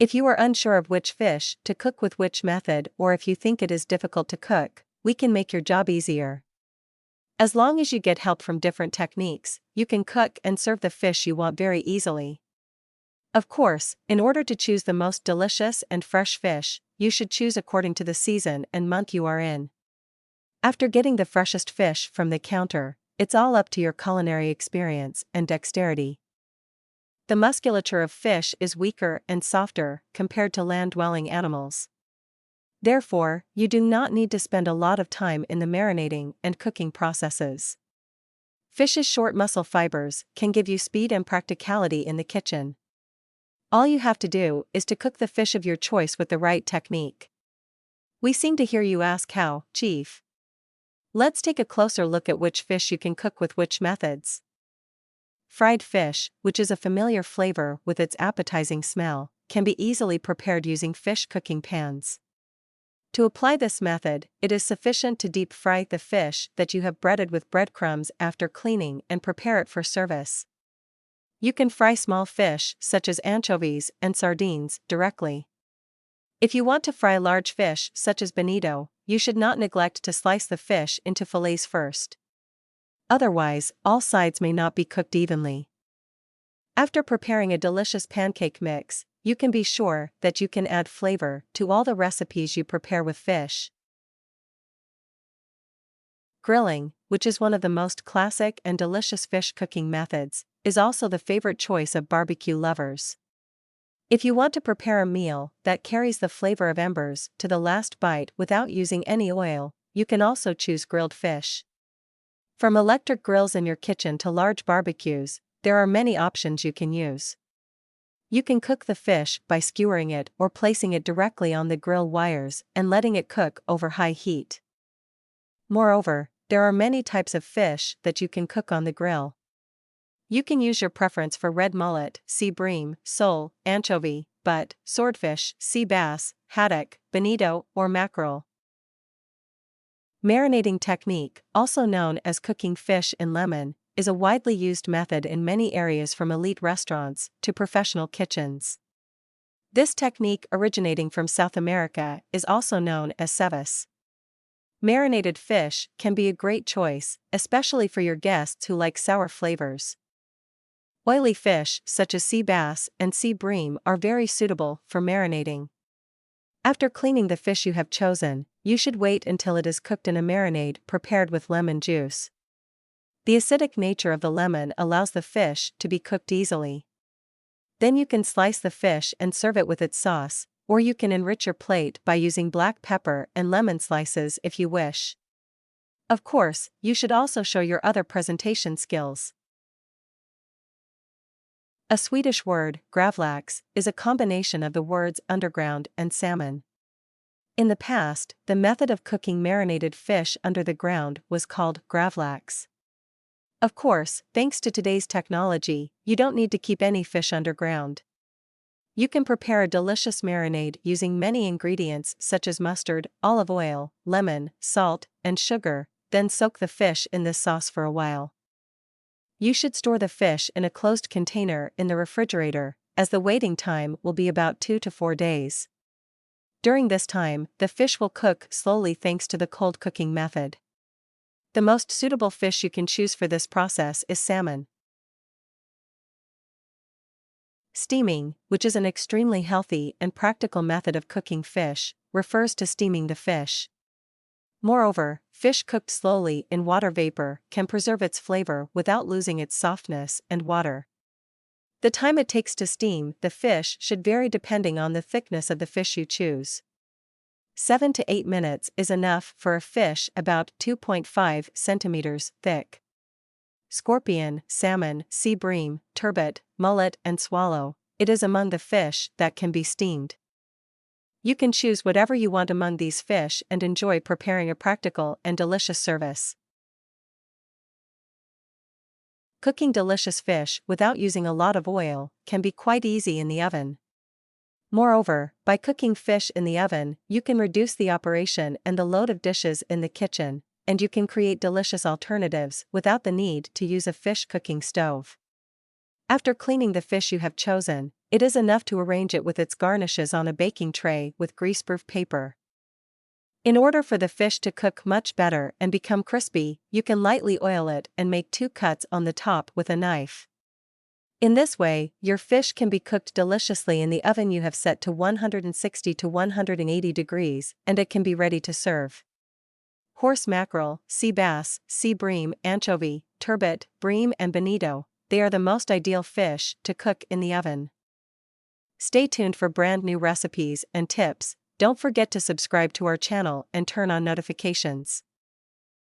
If you are unsure of which fish to cook with which method, or if you think it is difficult to cook, we can make your job easier. As long as you get help from different techniques, you can cook and serve the fish you want very easily. Of course, in order to choose the most delicious and fresh fish, you should choose according to the season and month you are in. After getting the freshest fish from the counter, it's all up to your culinary experience and dexterity. The musculature of fish is weaker and softer compared to land-dwelling animals. Therefore, you do not need to spend a lot of time in the marinating and cooking processes. Fish's short muscle fibers can give you speed and practicality in the kitchen. All you have to do is to cook the fish of your choice with the right technique. We seem to hear you ask how, Chief. Let's take a closer look at which fish you can cook with which methods. Fried fish, which is a familiar flavor with its appetizing smell, can be easily prepared using fish cooking pans. To apply this method, it is sufficient to deep fry the fish that you have breaded with breadcrumbs after cleaning and prepare it for service. You can fry small fish, such as anchovies and sardines, directly. If you want to fry large fish, such as bonito, you should not neglect to slice the fish into fillets first. Otherwise, all sides may not be cooked evenly. After preparing a delicious pancake mix, you can be sure that you can add flavor to all the recipes you prepare with fish. Grilling, which is one of the most classic and delicious fish cooking methods, is also the favorite choice of barbecue lovers. If you want to prepare a meal that carries the flavor of embers to the last bite without using any oil, you can also choose grilled fish. From electric grills in your kitchen to large barbecues, there are many options you can use. You can cook the fish by skewering it or placing it directly on the grill wires and letting it cook over high heat. Moreover, there are many types of fish that you can cook on the grill. You can use your preference for red mullet, sea bream, sole, anchovy, butt, swordfish, sea bass, haddock, bonito, or mackerel. Marinating technique, also known as cooking fish in lemon, is a widely used method in many areas from elite restaurants to professional kitchens. This technique, originating from South America, is also known as ceviche. Marinated fish can be a great choice, especially for your guests who like sour flavors. Oily fish, such as sea bass and sea bream, are very suitable for marinating. After cleaning the fish you have chosen, you should wait until it is cooked in a marinade prepared with lemon juice. The acidic nature of the lemon allows the fish to be cooked easily. Then you can slice the fish and serve it with its sauce, or you can enrich your plate by using black pepper and lemon slices if you wish. Of course, you should also show your other presentation skills. A Swedish word, gravlax, is a combination of the words underground and salmon. In the past, the method of cooking marinated fish under the ground was called gravlax. Of course, thanks to today's technology, you don't need to keep any fish underground. You can prepare a delicious marinade using many ingredients such as mustard, olive oil, lemon, salt, and sugar, then soak the fish in this sauce for a while. You should store the fish in a closed container in the refrigerator, as the waiting time will be about 2 to 4 days. During this time, the fish will cook slowly thanks to the cold cooking method. The most suitable fish you can choose for this process is salmon. Steaming, which is an extremely healthy and practical method of cooking fish, refers to steaming the fish. Moreover, fish cooked slowly in water vapor can preserve its flavor without losing its softness and water. The time it takes to steam the fish should vary depending on the thickness of the fish you choose. 7 to 8 minutes is enough for a fish about 2.5 centimeters thick. Scorpion, salmon, sea bream, turbot, mullet, and swallow, it is among the fish that can be steamed. You can choose whatever you want among these fish and enjoy preparing a practical and delicious service. Cooking delicious fish without using a lot of oil can be quite easy in the oven. Moreover, by cooking fish in the oven, you can reduce the operation and the load of dishes in the kitchen, and you can create delicious alternatives without the need to use a fish cooking stove. After cleaning the fish you have chosen, It is enough to arrange it with its garnishes on a baking tray with greaseproof paper. In order for the fish to cook much better and become crispy, you can lightly oil it and make 2 cuts on the top with a knife. In this way, your fish can be cooked deliciously in the oven you have set to 160 to 180 degrees, and it can be ready to serve. Horse mackerel, sea bass, sea bream, anchovy, turbot, bream and bonito, they are the most ideal fish to cook in the oven. Stay tuned for brand new recipes and tips. Don't forget to subscribe to our channel and turn on notifications.